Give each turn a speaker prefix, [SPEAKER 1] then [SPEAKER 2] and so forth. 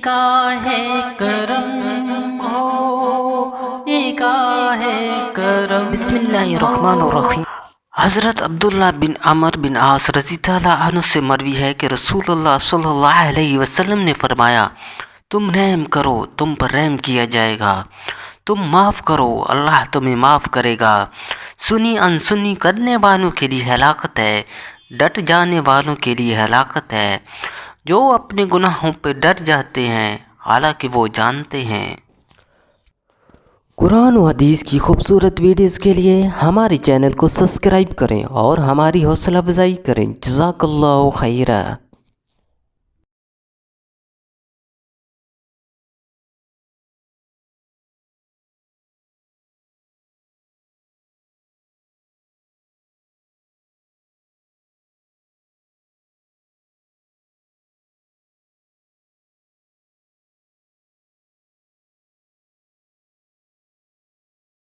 [SPEAKER 1] نگاہ کرم ہو، نگاہ کرم۔
[SPEAKER 2] بسم اللہ الرحمن الرحیم۔
[SPEAKER 1] حضرت عبداللہ بن عمر بن عاص رضی اللہ عنہ سے مروی ہے کہ رسول اللہ صلی اللہ علیہ وسلم نے فرمایا، تم رحم کرو تم پر رحم کیا جائے گا، تم معاف کرو اللہ تمہیں معاف کرے گا۔ سنی انسنی کرنے والوں کے لیے ہلاکت ہے، ڈٹ جانے والوں کے لیے ہلاکت ہے۔ جو اپنے گناہوں پہ ڈر جاتے ہیں حالانکہ وہ جانتے ہیں۔
[SPEAKER 2] قرآن و حدیث کی خوبصورت ویڈیوز کے لیے ہمارے چینل کو سبسکرائب کریں اور ہماری حوصلہ افزائی کریں۔ جزاک اللہ خیرہ۔